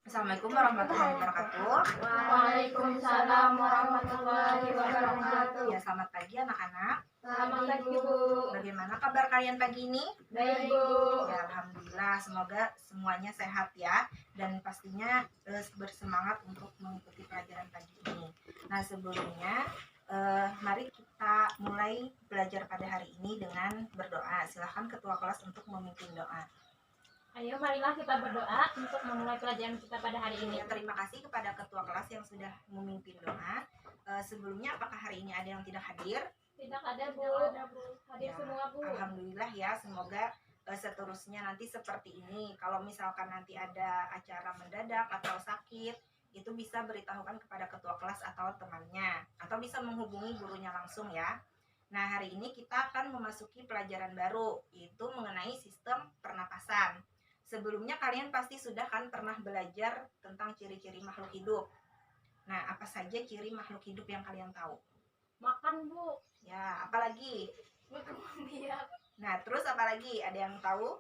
Assalamualaikum warahmatullahi wabarakatuh. Waalaikumsalam warahmatullahi wabarakatuh. Ya, selamat pagi anak-anak. Selamat pagi, Bu. Bagaimana kabar kalian pagi ini? Baik, Bu. Ya, alhamdulillah. Semoga semuanya sehat ya, dan pastinya bersemangat untuk mengikuti pelajaran pagi ini. Nah, sebelumnya mari kita mulai belajar pada hari ini dengan berdoa. Silahkan ketua kelas untuk memimpin doa. Ayo, marilah kita berdoa untuk memulai pelajaran kita pada hari ini. Ya, terima kasih kepada ketua kelas yang sudah memimpin doa. Sebelumnya, apakah hari ini ada yang tidak hadir? Tidak ada, Bu. Hadir Ya, semua, Bu. alhamdulillah ya. Semoga seterusnya nanti seperti ini. Kalau misalkan nanti ada acara mendadak atau sakit, itu bisa beritahukan kepada ketua kelas atau temannya, atau bisa menghubungi gurunya langsung ya. Nah, hari ini kita akan memasuki pelajaran baru, yaitu mengenai sistem pernapasan. Sebelumnya kalian pasti sudah kan pernah belajar tentang ciri-ciri makhluk hidup. Nah, apa saja ciri makhluk hidup yang kalian tahu? Makan, Bu. Ya, apalagi? Berkembang biak. Nah, terus apalagi? Ada yang tahu?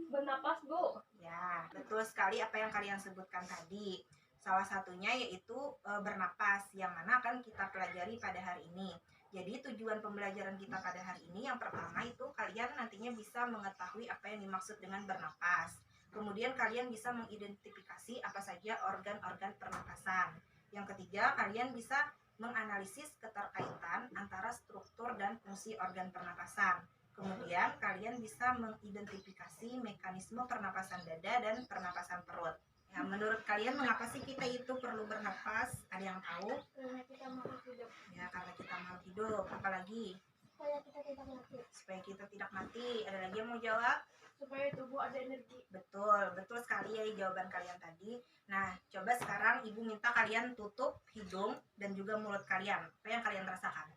Bernapas, Bu. Ya, betul sekali apa yang kalian sebutkan tadi. Salah satunya yaitu bernapas, yang mana akan kita pelajari pada hari ini. Jadi tujuan pembelajaran kita pada hari ini yang pertama itu kalian nantinya bisa mengetahui apa yang dimaksud dengan bernapas. Kemudian kalian bisa mengidentifikasi apa saja organ-organ pernapasan. Yang ketiga, kalian bisa menganalisis keterkaitan antara struktur dan fungsi organ pernapasan. Kemudian kalian bisa mengidentifikasi mekanisme pernapasan dada dan pernapasan perut. Ya, menurut kalian mengapa sih kita itu perlu bernapas? Ada yang tahu? Karena kita makhluk hidup. Ya, karena kita makhluk hidup. Apalagi? Supaya kita tidak mati. Supaya kita tidak mati. Ada lagi yang mau jawab? Supaya tubuh ada energi. Betul sekali ya jawaban kalian tadi. Nah, coba sekarang Ibu minta kalian tutup hidung dan juga mulut kalian. Apa yang kalian rasakan?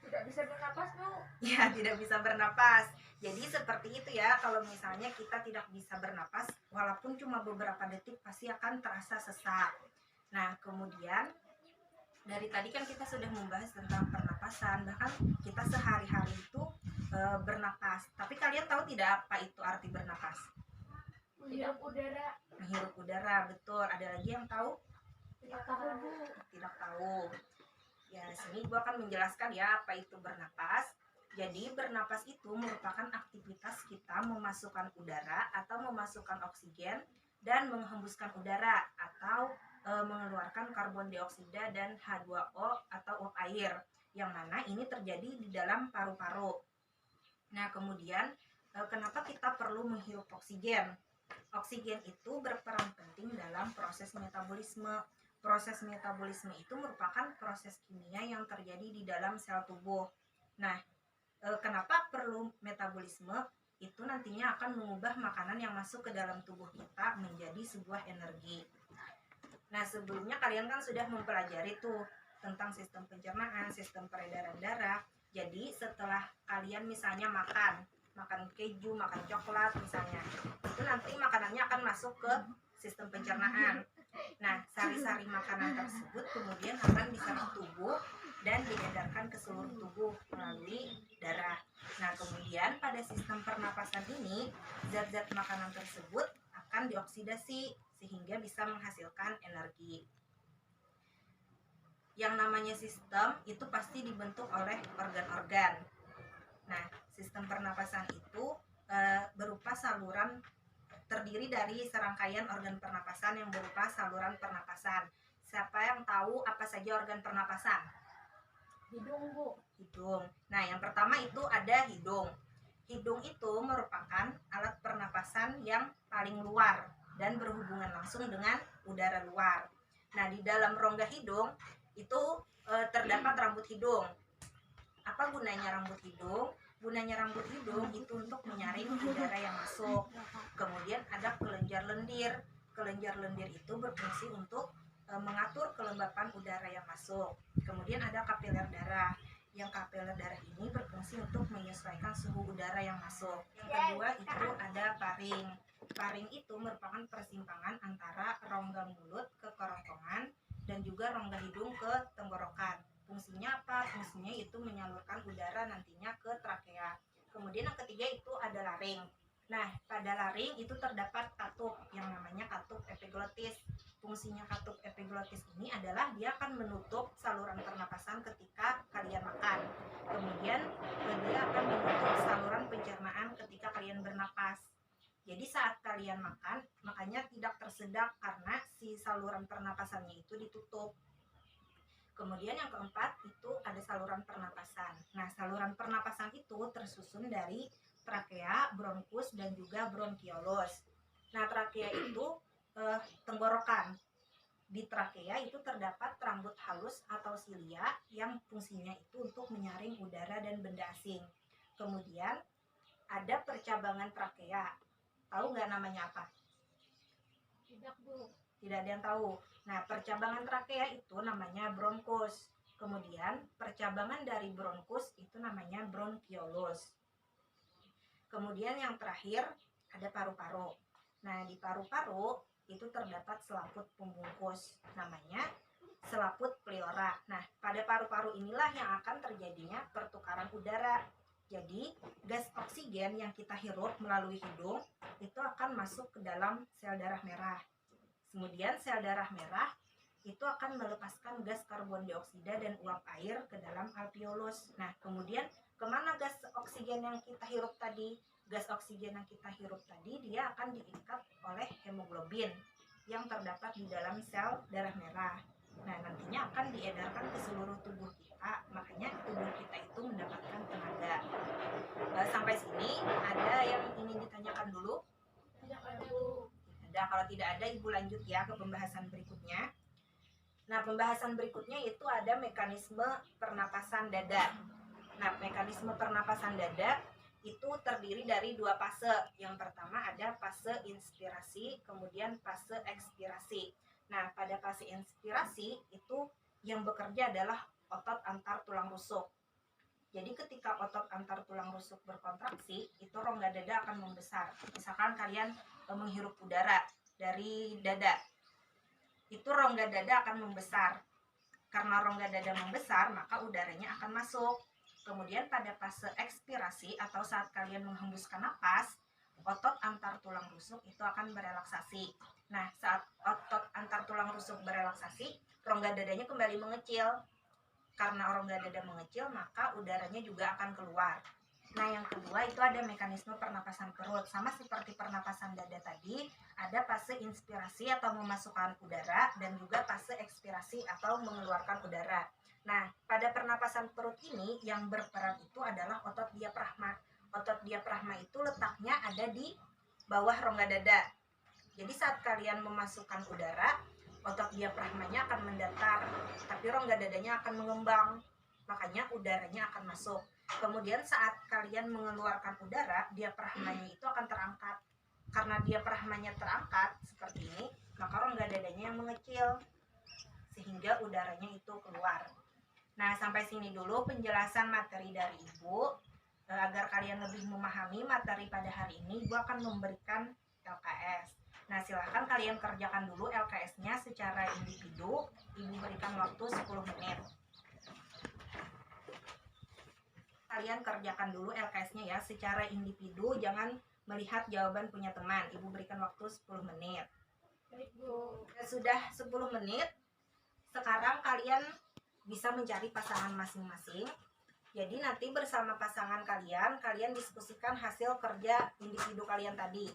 Tidak bisa bernapas, Bu. Ya, tidak bisa bernapas. Jadi seperti itu ya, kalau misalnya kita tidak bisa bernapas, walaupun cuma beberapa detik pasti akan terasa sesak. Nah, kemudian dari tadi kan kita sudah membahas tentang pernapasan, bahkan kita sehari-hari itu bernapas. Tapi kalian tahu tidak apa itu arti bernapas? Menghirup udara. Menghirup udara, betul. Ada lagi yang tahu? Tidak tahu, Bu. Tidak tahu. Ya, sini gua akan menjelaskan ya apa itu bernapas. Jadi bernapas itu merupakan aktivitas kita memasukkan udara atau memasukkan oksigen dan menghembuskan udara atau mengeluarkan karbon dioksida dan H2O atau uap air, yang mana ini terjadi di dalam paru-paru. Nah, kemudian kenapa kita perlu menghirup oksigen? Oksigen itu berperan penting dalam proses metabolisme. Proses metabolisme itu merupakan proses kimia yang terjadi di dalam sel tubuh. Nah, kenapa perlu metabolisme? Itu nantinya akan mengubah makanan yang masuk ke dalam tubuh kita menjadi sebuah energi. Nah, sebelumnya kalian kan sudah mempelajari tuh tentang sistem pencernaan, sistem peredaran darah. Jadi setelah kalian misalnya makan keju, makan coklat misalnya, itu nanti makanannya akan masuk ke sistem pencernaan. Nah, sari-sari makanan tersebut kemudian akan diserap tubuh dan diedarkan ke seluruh tubuh melalui darah. Nah, kemudian pada sistem pernapasan ini, zat-zat makanan tersebut akan dioksidasi sehingga bisa menghasilkan energi. Yang namanya sistem itu pasti dibentuk oleh organ-organ. Nah, sistem pernapasan itu berupa saluran, terdiri dari serangkaian organ pernapasan yang berupa saluran pernapasan. Siapa yang tahu apa saja organ pernapasan? Hidung, Bu. Hidung. Nah, yang pertama itu ada hidung. Hidung itu merupakan alat pernapasan yang paling luar dan berhubungan langsung dengan udara luar. Nah, di dalam rongga hidung itu terdapat rambut hidung. Apa gunanya rambut hidung? Gunanya rambut hidung itu untuk menyaring udara yang masuk. Kemudian ada kelenjar lendir. Kelenjar lendir itu berfungsi untuk mengatur kelembapan udara yang masuk. Kemudian ada kapiler darah. Yang kapiler darah ini berfungsi untuk menyesuaikan suhu udara yang masuk. Yang kedua itu ada paring. Paring itu merupakan persimpangan antara rongga mulut ke kerongkongan dan juga rongga hidung ke tenggorokan. Fungsinya apa? Fungsinya itu menyalurkan udara nantinya ke trakea. Kemudian yang ketiga itu ada laring. Nah, pada laring itu terdapat katup yang namanya katup epiglotis. Fungsinya katup epiglotis ini adalah dia akan menutup saluran pernapasan ketika kalian makan. Kemudian dia akan menutup saluran pencernaan ketika kalian bernapas. Jadi saat kalian makan, makanya tidak tersedak karena si saluran pernapasannya itu ditutup. Kemudian yang keempat itu ada saluran pernapasan. Nah, saluran pernapasan itu tersusun dari trakea, bronkus, dan juga bronkiolus. Nah, trakea itu tenggorokan. Di trakea itu terdapat rambut halus atau silia yang fungsinya itu untuk menyaring udara dan benda asing. Kemudian ada percabangan trakea. Tahu nggak namanya apa? Tidak, Bu. Tidak ada yang tahu. Nah, percabangan trakea itu namanya bronkus. Kemudian percabangan dari bronkus itu namanya bronkiolus. Kemudian yang terakhir ada paru-paru. Nah, di paru-paru itu terdapat selaput pembungkus, namanya selaput pleura. Nah, pada paru-paru inilah yang akan terjadinya pertukaran udara. Jadi, gas oksigen yang kita hirup melalui hidung itu akan masuk ke dalam sel darah merah. Kemudian sel darah merah itu akan melepaskan gas karbon dioksida dan uap air ke dalam alveolus. Nah, kemudian kemana gas oksigen yang kita hirup tadi? Gas oksigen yang kita hirup tadi dia akan diikat oleh hemoglobin yang terdapat di dalam sel darah merah. Nah, nantinya akan diedarkan ke seluruh tubuh kita, makanya tubuh kita itu mendapatkan tenaga. Sampai sini ada yang ingin ditanyakan dulu? Tidak ada, Bu. Ada. Kalau tidak ada, Ibu lanjut ya ke pembahasan berikutnya. Nah, pembahasan berikutnya itu ada mekanisme pernapasan dada. Nah, mekanisme pernapasan dada itu terdiri dari dua fase. Yang pertama ada fase inspirasi, kemudian fase ekspirasi. Nah, pada fase inspirasi itu yang bekerja adalah otot antar tulang rusuk. Jadi ketika otot antar tulang rusuk berkontraksi, itu rongga dada akan membesar. Misalkan kalian menghirup udara dari dada, itu rongga dada akan membesar. Karena rongga dada membesar, maka udaranya akan masuk. Kemudian pada fase ekspirasi atau saat kalian menghembuskan napas, otot antar tulang rusuk itu akan berelaksasi. Nah, saat otot antar tulang rusuk berelaksasi, rongga dadanya kembali mengecil. Karena rongga dada mengecil, maka udaranya juga akan keluar. Nah, yang kedua itu ada mekanisme pernapasan perut. Sama seperti pernapasan dada tadi, ada fase inspirasi atau memasukkan udara dan juga fase ekspirasi atau mengeluarkan udara. Nah, pada pernapasan perut ini yang berperan itu adalah otot diafragma. Otot diafragma itu letaknya ada di bawah rongga dada. Jadi saat kalian memasukkan udara, otot diafragmanya akan mendatar, tapi rongga dadanya akan mengembang. Makanya udaranya akan masuk. Kemudian saat kalian mengeluarkan udara, diafragmanya itu akan terangkat. Karena diafragmanya terangkat seperti ini, maka rongga dadanya yang mengecil sehingga udaranya itu keluar. Nah, sampai sini dulu penjelasan materi dari Ibu. Agar kalian lebih memahami materi pada hari ini, Ibu akan memberikan LKS. Nah, silahkan kalian kerjakan dulu LKS-nya secara individu. Ibu berikan waktu 10 menit. Kalian kerjakan dulu LKS-nya ya secara individu, jangan melihat jawaban punya teman. Ibu berikan waktu 10 menit. Baik, Bu. Sudah 10 menit. Sekarang kalian bisa mencari pasangan masing-masing. Jadi nanti bersama pasangan kalian diskusikan hasil kerja individu kalian tadi.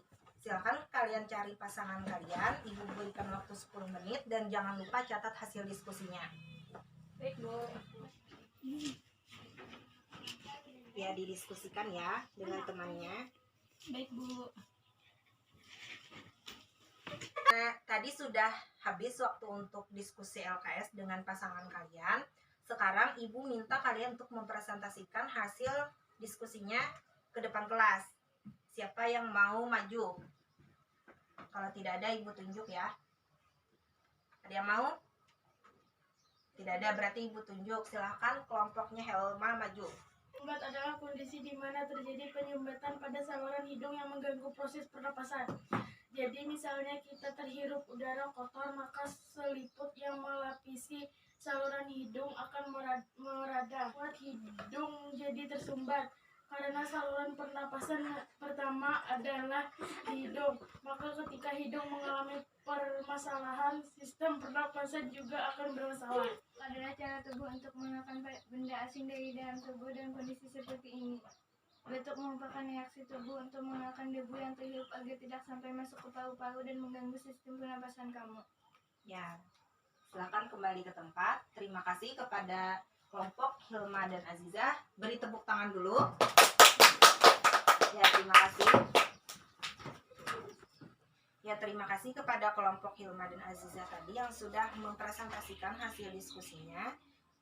Silakan kalian cari pasangan kalian, Ibu berikan waktu 10 menit dan jangan lupa catat hasil diskusinya. Baik, Bu. Ya, didiskusikan ya dengan temannya. Baik, Bu. Nah, tadi sudah habis waktu untuk diskusi LKS dengan pasangan kalian. Sekarang Ibu minta kalian untuk mempresentasikan hasil diskusinya ke depan kelas. Siapa yang mau maju? Kalau tidak ada, Ibu tunjuk ya. Ada yang mau? Tidak ada, berarti Ibu tunjuk. Silahkan kelompoknya Helma maju. Sumbat adalah kondisi di mana terjadi penyumbatan pada saluran hidung yang mengganggu proses pernapasan. Jadi misalnya kita terhirup udara kotor, maka seliput yang melapisi saluran hidung akan meradang, membuat hidung jadi tersumbat. karena saluran pernapasan pertama adalah hidung. Maka ketika hidung mengalami permasalahan, sistem pernapasan juga akan bermasalah. Adalah cara tubuh untuk mengeluarkan benda asing dari dalam tubuh dan kondisi seperti ini. Batuk merupakan reaksi tubuh untuk mengeluarkan debu yang terhirup agar tidak sampai masuk ke paru-paru dan mengganggu sistem pernapasan kamu. Ya, silakan kembali ke tempat. Terima kasih kepada kelompok Hilma dan Azizah. Beri tepuk tangan dulu. Ya, terima kasih. Ya, terima kasih kepada kelompok Hilma dan Azizah tadi yang sudah mempresentasikan hasil diskusinya.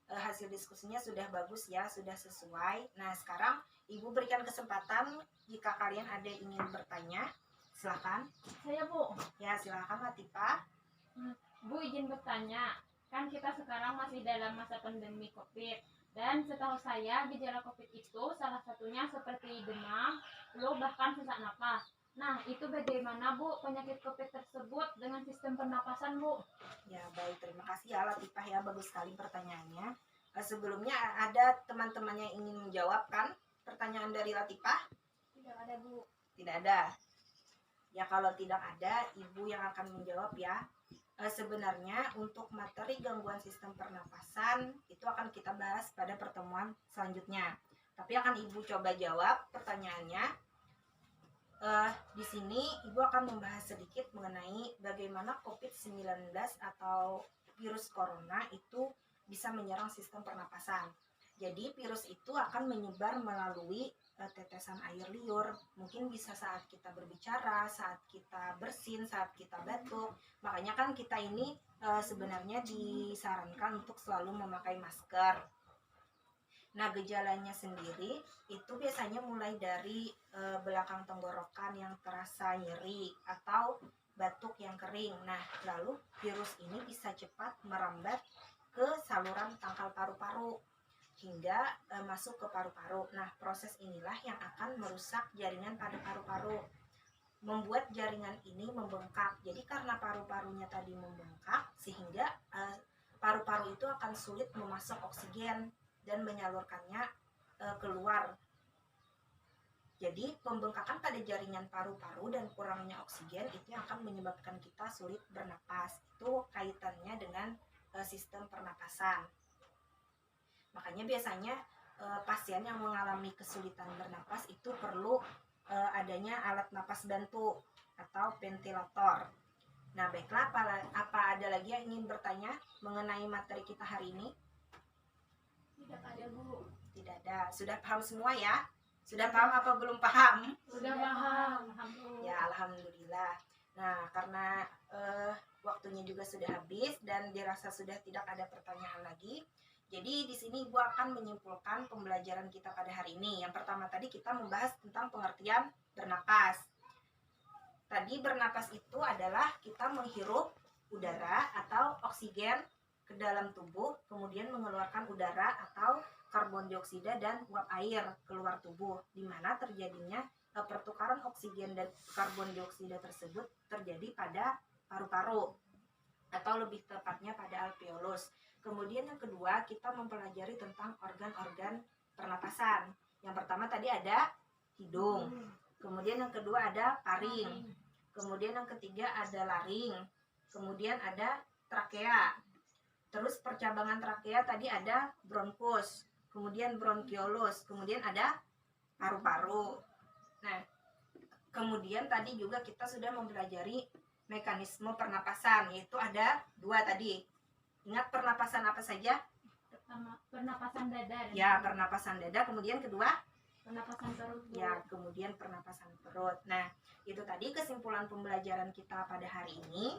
Hasil diskusinya sudah bagus ya, sudah sesuai. Nah, sekarang Ibu berikan kesempatan jika kalian ada yang ingin bertanya. Silakan. Saya Bu. Ya, silakan Latifah. Bu izin bertanya, kan kita sekarang masih dalam masa pandemi COVID, dan setahu saya gejala COVID itu salah satunya seperti demam, flu, bahkan sesak napas. Nah, itu bagaimana Bu penyakit COVID tersebut dengan sistem pernapasan Bu? Ya, baik, terima kasih ya Latifah ya, bagus sekali pertanyaannya. Sebelumnya ada teman-teman yang ingin menjawab kan pertanyaan dari Latifah? Tidak ada Bu. Tidak ada. Ya, kalau tidak ada, Ibu yang akan menjawab ya. Sebenarnya untuk materi gangguan sistem pernapasan itu akan kita bahas pada pertemuan selanjutnya. Tapi akan Ibu coba jawab pertanyaannya. Di sini Ibu akan membahas sedikit mengenai bagaimana COVID-19 atau virus corona itu bisa menyerang sistem pernapasan. Jadi virus itu akan menyebar melalui tetesan air liur, mungkin bisa saat kita berbicara, saat kita bersin, saat kita batuk. Makanya kan kita ini sebenarnya disarankan untuk selalu memakai masker. Nah, gejalanya sendiri itu biasanya mulai dari belakang tenggorokan yang terasa nyeri atau batuk yang kering. Nah, lalu virus ini bisa cepat merambat ke saluran tangkal paru-paru hingga masuk ke paru-paru. Nah, proses inilah yang akan merusak jaringan pada paru-paru, membuat jaringan ini membengkak. Jadi karena paru-parunya tadi membengkak, sehingga paru-paru itu akan sulit memasok oksigen dan menyalurkannya keluar. Jadi pembengkakan pada jaringan paru-paru dan kurangnya oksigen itu yang akan menyebabkan kita sulit bernapas. Itu kaitannya dengan sistem pernapasan. Makanya biasanya pasien yang mengalami kesulitan bernapas itu perlu adanya alat napas bantu atau ventilator. Nah, baiklah, apa ada lagi yang ingin bertanya mengenai materi kita hari ini? Tidak ada Bu. Tidak ada. Sudah paham semua ya? Sudah paham apa belum paham? Sudah paham. Ya, alhamdulillah. Nah, karena waktunya juga sudah habis dan dirasa sudah tidak ada pertanyaan lagi. Jadi di sini Ibu akan menyimpulkan pembelajaran kita pada hari ini. Yang pertama tadi kita membahas tentang pengertian bernapas. Tadi bernapas itu adalah kita menghirup udara atau oksigen ke dalam tubuh, kemudian mengeluarkan udara atau karbon dioksida dan uap air keluar tubuh, di mana terjadinya pertukaran oksigen dan karbon dioksida tersebut terjadi pada paru-paru atau lebih tepatnya pada alveolus. Kemudian yang kedua, kita mempelajari tentang organ-organ pernapasan. Yang pertama tadi ada hidung. Kemudian yang kedua ada paring. Kemudian yang ketiga ada laring. Kemudian ada trakea. Terus percabangan trakea tadi ada bronkus. Kemudian bronkiolus. Kemudian ada paru-paru. Nah, kemudian tadi juga kita sudah mempelajari mekanisme pernapasan, yaitu ada dua tadi. Ingat pernapasan apa saja? Pertama, pernapasan dada. Ya, pernapasan dada. Kemudian kedua? Pernapasan perut. Ya, kemudian pernapasan perut. Nah, itu tadi kesimpulan pembelajaran kita pada hari ini.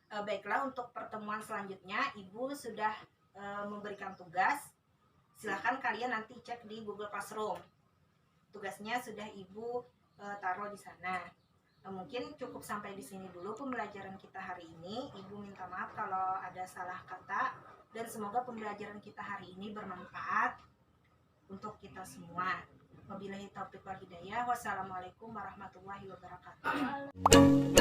Baiklah, untuk pertemuan selanjutnya, Ibu sudah memberikan tugas. Silahkan kalian nanti cek di Google Classroom. Tugasnya sudah Ibu taruh di sana. Mungkin cukup sampai di sini dulu pembelajaran kita hari ini. Ibu minta maaf kalau ada salah kata, dan semoga pembelajaran kita hari ini bermanfaat untuk kita semua. Wabillahi taufiq wal hidayah. Wassalamualaikum warahmatullahi wabarakatuh.